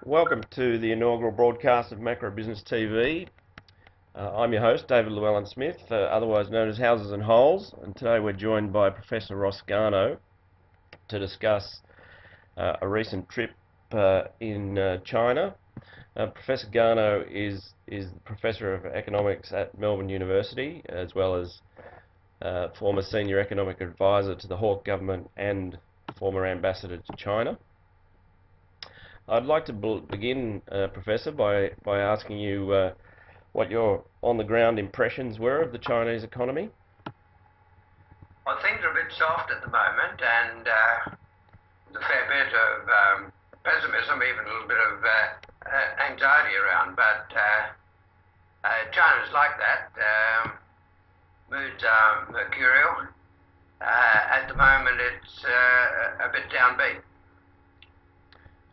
Welcome to the inaugural broadcast of Macrobusiness TV. I'm your host, David Llewellyn Smith, otherwise known as Houses and Holes, and today we're joined by Professor Ross Garnaut to discuss a recent trip in China. Professor Garnaut is Professor of Economics at Melbourne University, as well as former Senior Economic Advisor to the Hawke Government and former Ambassador to China. I'd like to begin, Professor, by asking you what your on-the-ground impressions were of the Chinese economy. Well, things are a bit soft at the moment, and there's a fair bit of pessimism, even a little bit of anxiety around. But China's like that. Moods are mercurial. At the moment, it's a bit downbeat.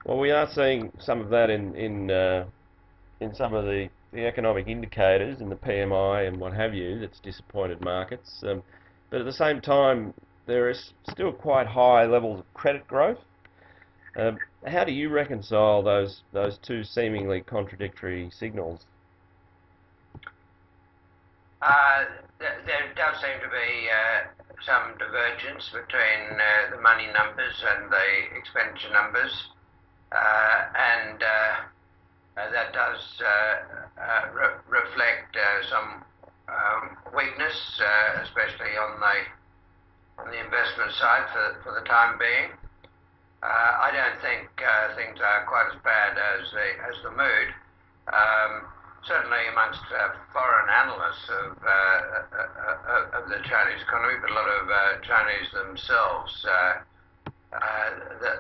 Well, we are seeing some of that in some of the economic indicators in the PMI and what have you. That's disappointed markets. But at the same time, there is still quite high levels of credit growth. How do you reconcile those two seemingly contradictory signals? There does seem to be some divergence between the money numbers and the expenditure numbers. And that does reflect some weakness, especially on the investment side for the time being. I don't think things are quite as bad as the mood. Certainly amongst foreign analysts of the Chinese economy, but a lot of Chinese themselves.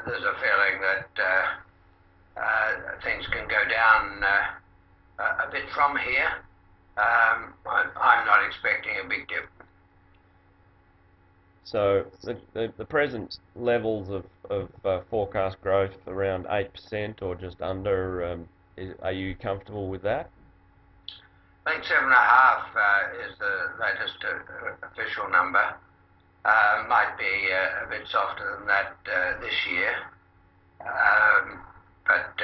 There's a feeling that things can go down a bit from here. I'm not expecting a big dip. So the present levels of forecast growth around 8% or just under, are you comfortable with that? I think 7.5 is the latest official number. Might be a bit softer than that this year, but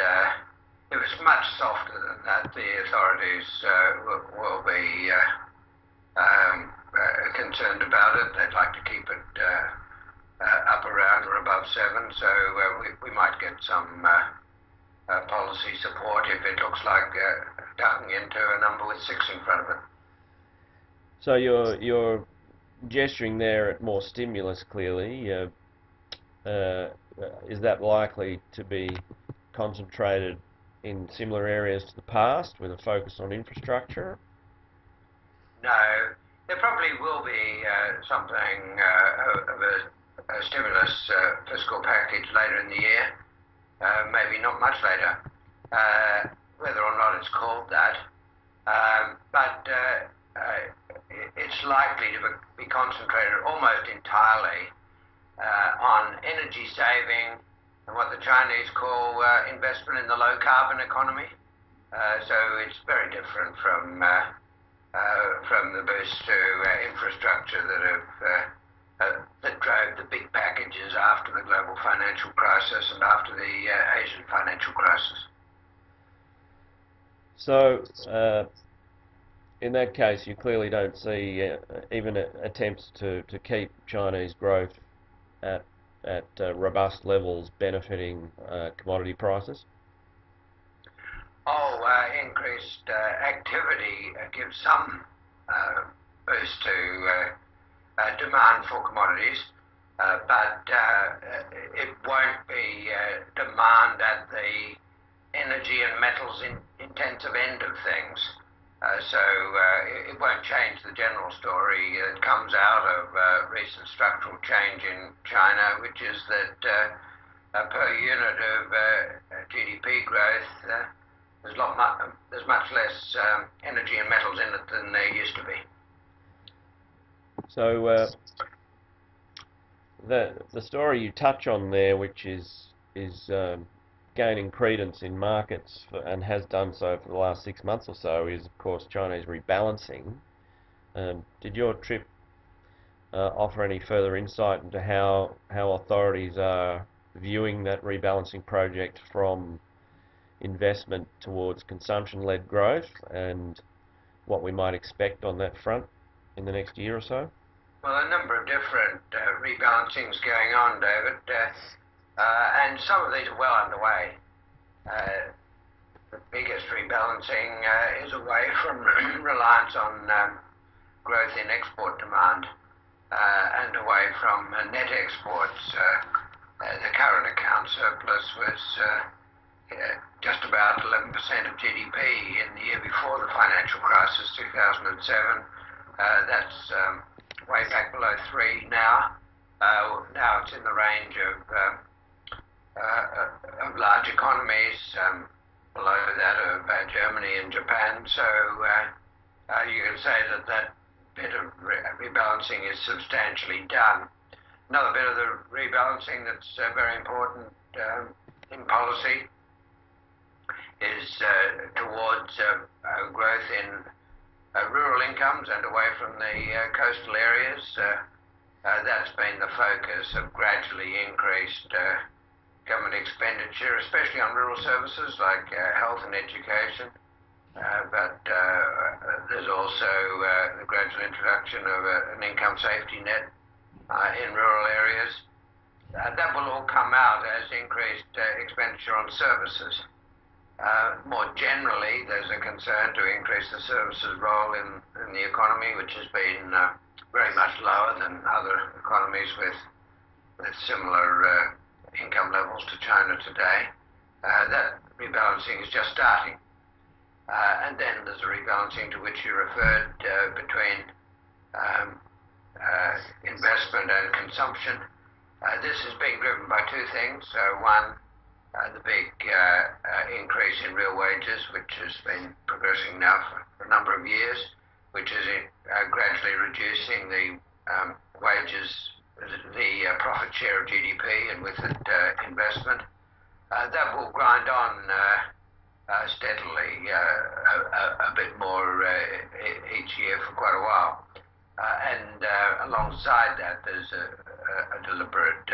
if it's much softer than that, the authorities will be concerned about it. They'd like to keep it up around or above 7, so we might get some policy support if it looks like ducking into a number with 6 in front of it. So you're gesturing there at more stimulus, clearly. Is that likely to be concentrated in similar areas to the past with a focus on infrastructure? No, there probably will be something of a stimulus fiscal package later in the year, maybe not much later, whether or not it's called that. But it's likely to be concentrated almost entirely on energy saving and what the Chinese call investment in the low carbon economy. So it's very different from the boost to infrastructure that drove the big packages after the global financial crisis and after the Asian financial crisis. So in that case, you clearly don't see even attempts to keep Chinese growth at robust levels benefiting commodity prices? Increased activity gives some boost to demand for commodities, but it won't be demand at the energy and metals intensive end of things. So it won't change the general story that comes out of recent structural change in China, which is that per unit of GDP growth, there's much less energy and metals in it than there used to be. So the story you touch on there, which is gaining credence in markets and has done so for the last 6 months or so, is of course Chinese rebalancing. Did your trip offer any further insight into how authorities are viewing that rebalancing project from investment towards consumption-led growth and what we might expect on that front in the next year or so? Well, a number of different rebalancings going on, David, and some of these are well underway. The biggest rebalancing is away from reliance on growth in export demand and away from net exports. The current account surplus was just about 11% of GDP in the year before the financial crisis, 2007. That's way back below 3 now. Now it's in the range of large economies, below that of Germany and Japan. So you can say that bit of rebalancing is substantially done. Another bit of the rebalancing that's very important in policy is towards growth in rural incomes and away from the coastal areas. That's been the focus of gradually increased government expenditure, especially on rural services like health and education. But there's also the gradual introduction of an income safety net in rural areas. That will all come out as increased expenditure on services. More generally, there's a concern to increase the services role in the economy, which has been very much lower than other economies with similar income levels to China today. That rebalancing is just starting. And then there's a rebalancing to which you referred between investment and consumption. This is being driven by two things. One, the big increase in real wages, which has been progressing now for a number of years, which is gradually reducing the wages, the profit share of GDP, and with it investment. That will grind on steadily a bit more each year for quite a while. And alongside that, there's a deliberate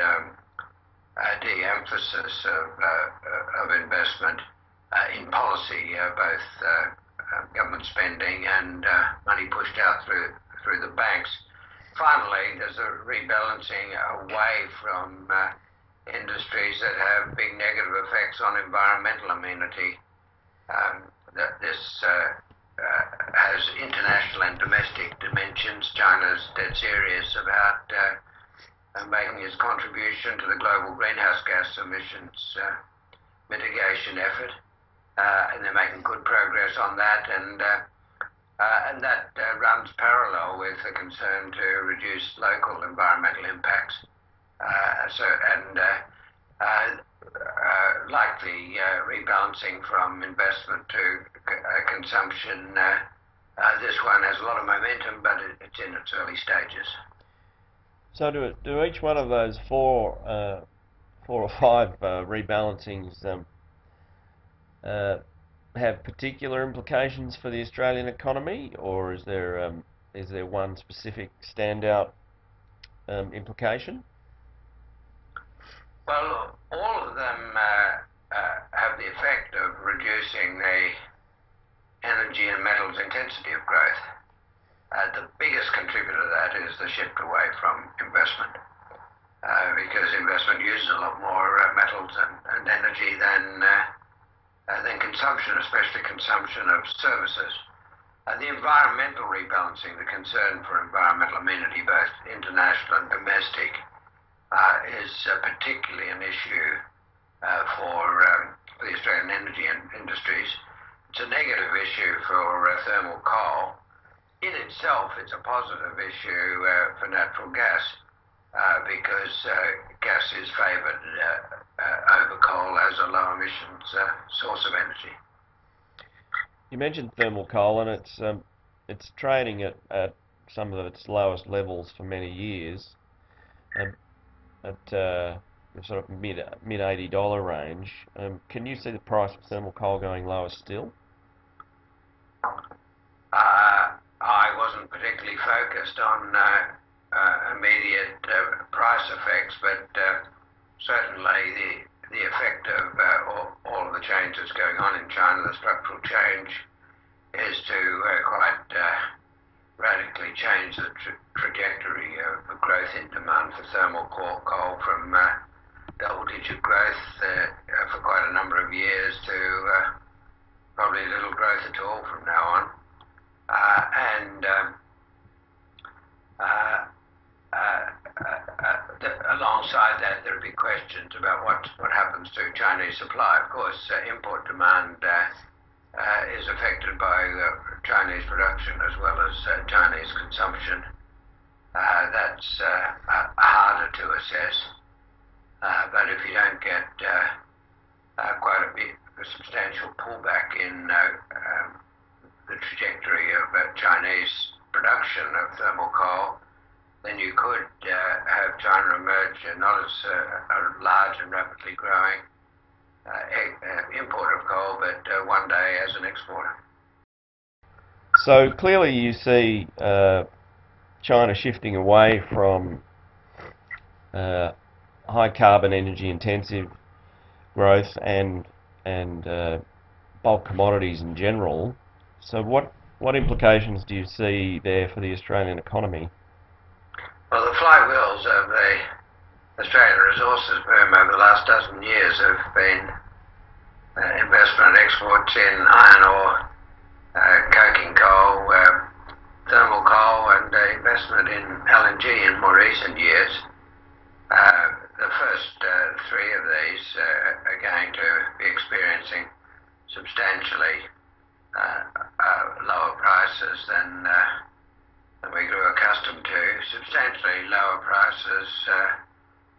de-emphasis of investment in policy, both government spending and money pushed out through the banks. Finally, there's a rebalancing away from industries that have big negative effects on environmental amenity. This has international and domestic dimensions. China's dead serious about making its contribution to the global greenhouse gas emissions mitigation effort, and they're making good progress on that, and that runs parallel with the concern to reduce local environmental impacts. Like the rebalancing from investment to consumption, this one has a lot of momentum, but it's in its early stages. So do each one of those four or five rebalancings have particular implications for the Australian economy, or is there one specific standout implication? Well, all of them have the effect of reducing the energy and metals intensity of growth. The biggest contributor to that is the shift away from investment, because investment uses a lot more metals and energy than consumption, especially consumption of services. The environmental rebalancing, the concern for environmental amenity, both international and domestic, is particularly an issue for the Australian energy industries. It's a negative issue for thermal coal. In itself, it's a positive issue for natural gas because gas is favoured over coal as a low emissions source of energy. You mentioned thermal coal, and it's trading at some of its lowest levels for many years. At sort of mid $80 range. Can you see the price of thermal coal going lower still? I wasn't particularly focused on immediate price effects, but certainly the effect of all of the change that's going on in China, the structural change, is to quite radically change the trajectory of growth in demand for thermal coal from double-digit growth for quite a number of years to probably little growth at all from now on. Alongside that, there will be questions about what happens to Chinese supply. Of course, import demand is affected by Chinese production as well as Chinese consumption. That's harder to assess. But if you don't get quite a substantial pullback in the trajectory of Chinese production of thermal coal, then you could have China emerge not as a large and rapidly growing importer of coal, but one day as an exporter. So clearly you see China shifting away from high carbon energy intensive growth and bulk commodities in general. So what implications do you see there for the Australian economy? Well, the flywheels of the Australian resources boom over the last dozen years have been investment and exports in iron ore, coking coal, thermal coal, and investment in LNG in more recent years. The first three of these are going to be experiencing substantially lower prices than we grew accustomed to, substantially lower prices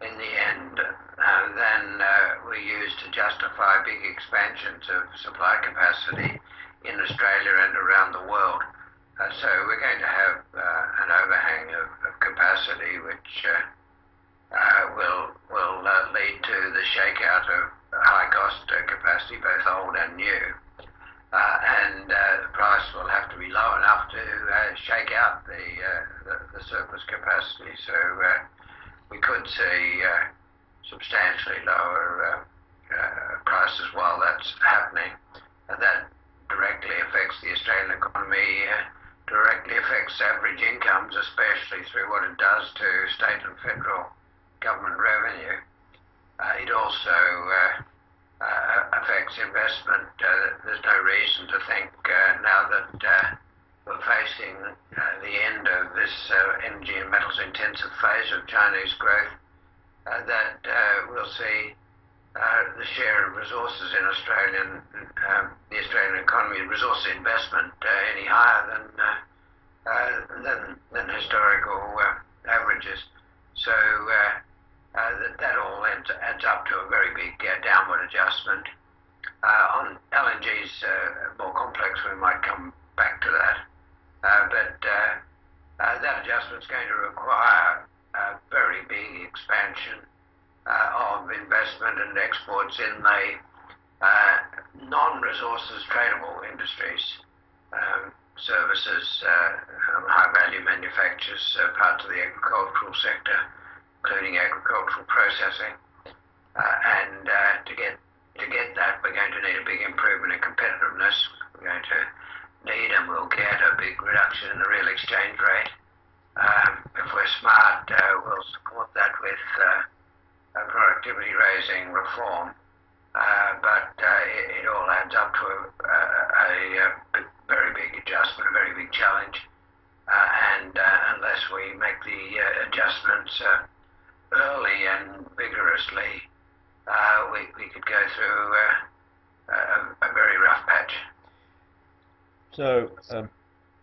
in the end than we used to justify big expansions of supply capacity in Australia and around the world. So we're going to have an overhang of capacity which will lead to the shakeout of high-cost capacity, both old and new. And the price will have to be low enough to shake out the surplus capacity. So we could see substantially lower prices while that's happening. That directly affects the Australian economy, directly affects average incomes, especially through what it does to state and federal government revenue. It also affects investment. There's no reason to think now that we're facing the end of this energy and metals intensive phase of Chinese growth that we'll see the share of resources in the Australian economy, resource investment, any higher than historical averages. So that all adds up to a very big downward adjustment. On LNG's more complex, we might come back to that. But that adjustment's going to require a very big expansion of investment and exports in the non-resources tradable industries, services, high-value manufacturers, parts of the agricultural sector, including agricultural processing. And to get that, we're going to need a big improvement in competitiveness. We're going to need and will get a big reduction in the real exchange rate. If we're smart, we'll support that with productivity-raising reform. But it all adds up to a very big adjustment, a very big challenge. And unless we make the adjustments early and vigorously, we could go through a very rough patch. So,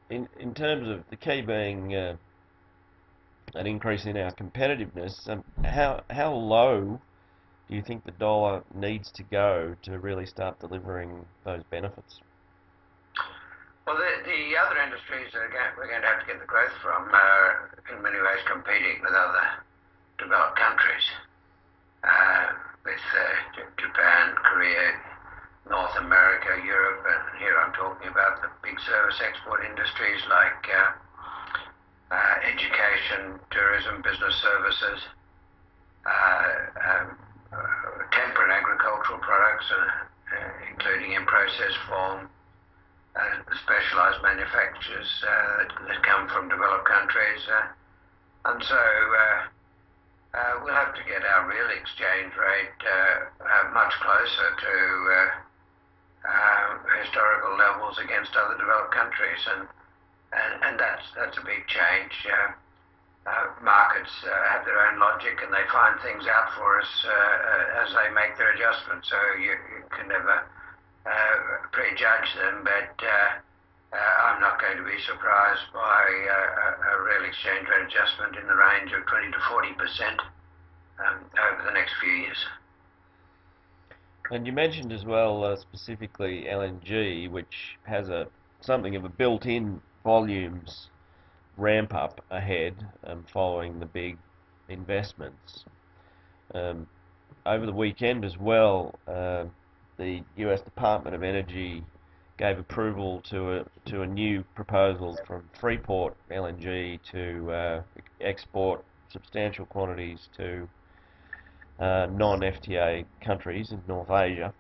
in terms of the key being an increase in our competitiveness, how low do you think the dollar needs to go to really start delivering those benefits? Well, the other industries that we're going to have to get the growth from are in many ways competing with other developed countries, with Japan, Korea, North America, Europe, and here I'm talking about the big service export industries like education, tourism, business services, temperate agricultural products, including in processed form, specialised manufacturers that come from developed countries. And so we'll have to get our real exchange rate much closer to historical levels against other developed countries, and that's a big change. Markets have their own logic, and they find things out for us as they make their adjustments. So you can never prejudge them, but I'm not going to be surprised by a real exchange rate adjustment in the range of 20 to 40% over the next few years. And you mentioned as well, specifically LNG, which has something of a built-in volumes ramp up ahead following the big investments. Over the weekend as well, the US Department of Energy gave approval to a new proposal from Freeport LNG to export substantial quantities to non-FTA countries in North Asia.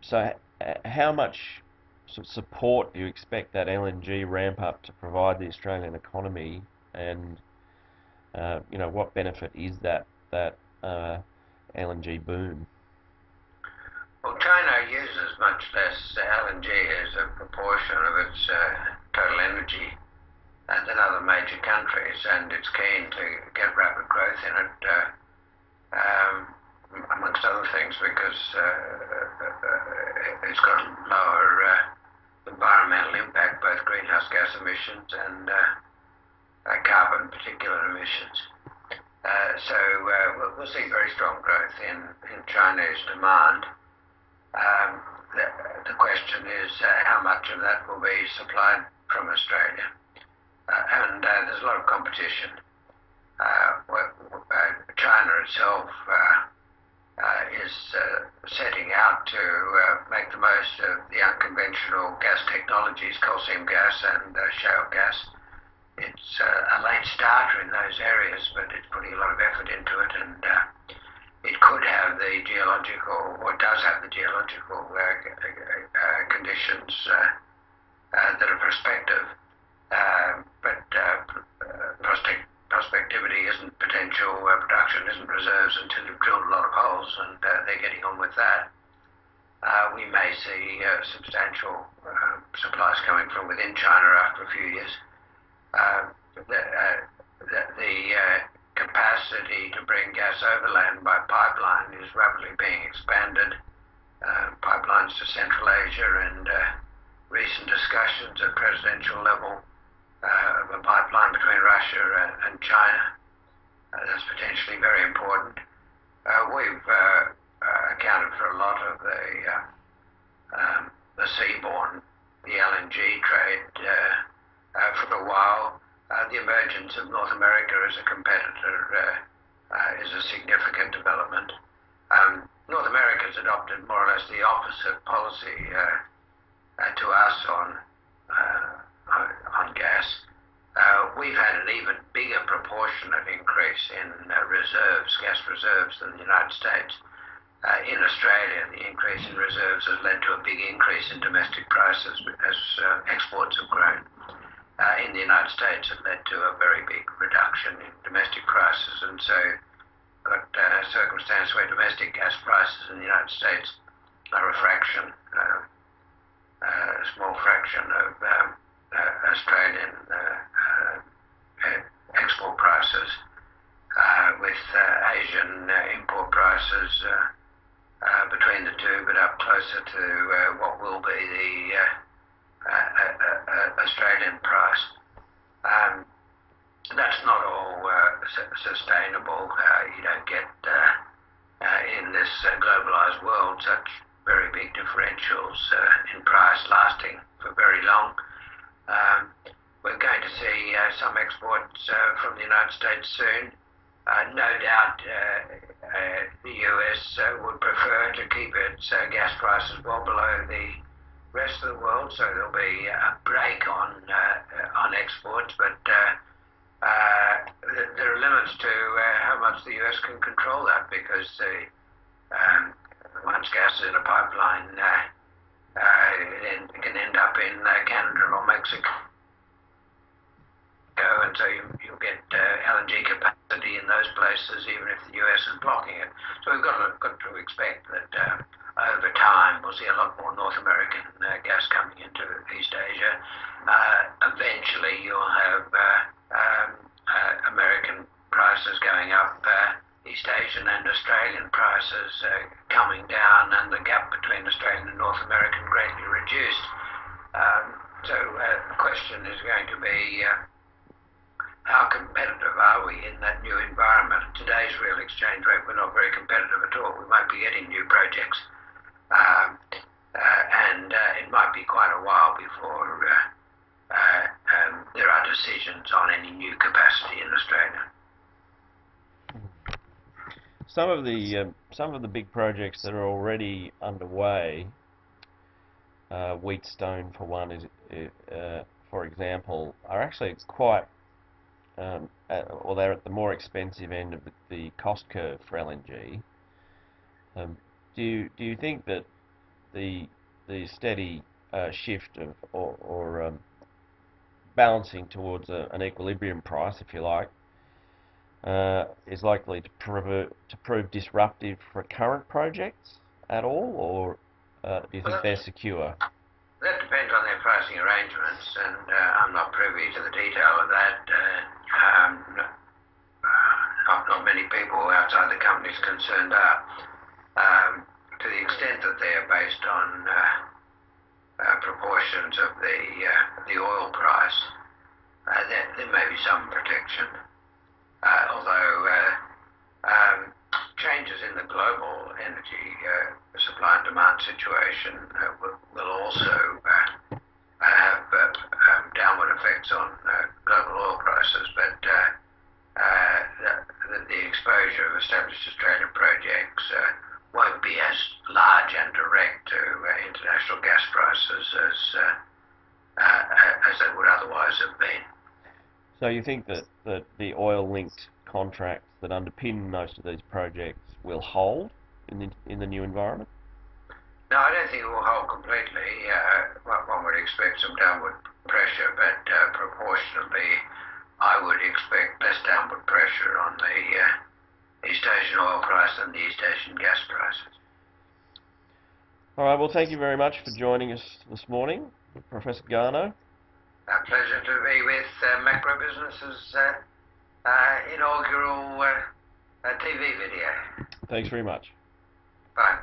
So how much support do you expect that LNG ramp up to provide the Australian economy, and what benefit is that LNG boom? Well, China uses much less LNG as a proportion of its total energy than other major countries, and it's keen to get rapid growth in it, amongst other things because it's got lower environmental impact, both greenhouse gas emissions and carbon particulate emissions. So we'll see very strong growth in Chinese demand. The question is how much of that will be supplied from Australia. And there's a lot of competition. China itself is setting out to make the most of the unconventional gas technologies, coal seam gas and shale gas. It's a late starter in those areas, but it's putting a lot of effort into it, and it could have the geological, or does have the geological conditions that are prospective. But prospectivity isn't potential production, isn't reserves until you've drilled a lot of holes, and they're getting on with that. We may see substantial supplies coming from within China after a few years. The capacity to bring gas overland by pipeline is rapidly being expanded. Pipelines to Central Asia, and recent discussions at presidential level of a pipeline between Russia and China. That's potentially very important. We've accounted for a lot of the seaborne, the LNG trade for a while. The emergence of North America as a competitor is a significant development. North America has adopted more or less the opposite policy to us on gas. We've had an even bigger proportionate increase in gas reserves than the United States. In Australia, the increase in reserves has led to a big increase in domestic prices as exports have grown. In the United States, it led to a very big reduction in domestic prices, and so got a circumstance where domestic gas prices in the United States are a fraction, a small fraction of Australian export prices, with Asian import prices between the two, but up closer to what will be the Australian price. That's not all sustainable. You don't get in this globalized world such very big differentials in price lasting for very long. We're going to see some exports from the United States soon. No doubt the US would prefer to keep its gas prices well below the rest of the world, so there'll be a break on exports, but there are limits to how much the US can control that, because once gas is in a pipeline, it can end up in Canada or Mexico. And so you'll get LNG capacity in those places, even if the US is blocking it. So we've got to expect that over time we'll see a lot more North American gas coming into East Asia. Eventually you'll have American prices going up, East Asian and Australian prices coming down, and the gap between Australian and North American greatly reduced. So the question is going to be, how competitive are we in that new environment? At today's real exchange rate, we're not very competitive at all. We might be getting new projects, and it might be quite a while before there are decisions on any new capacity in Australia. Some of the big projects that are already underway, Wheatstone for one, for example, are actually quite or they're at the more expensive end of the cost curve for LNG. Do you think that the steady shift of or balancing towards an equilibrium price, if you like, is likely to prove disruptive for current projects at all, or do you think they're secure? That depends on their pricing arrangements, and I'm not privy to the detail of that. Not many people outside the company is concerned are. To the extent that they are based on proportions of the oil price, there may be some protection. Although changes in the global energy supply and demand situation will also have downward effects on global oil prices, but the exposure of established Australian projects won't be as large and direct to international gas prices as they would otherwise have been. So you think that the oil-linked contracts that underpin most of these projects will hold in the new environment? No, I don't think it will hold completely. One would expect some downward pressure, but proportionally, I would expect less downward pressure on the East Asian oil price than the East Asian gas prices. All right, well, thank you very much for joining us this morning, Professor Garnaut. A pleasure to be with Macrobusiness's inaugural TV video. Thanks very much. Bye.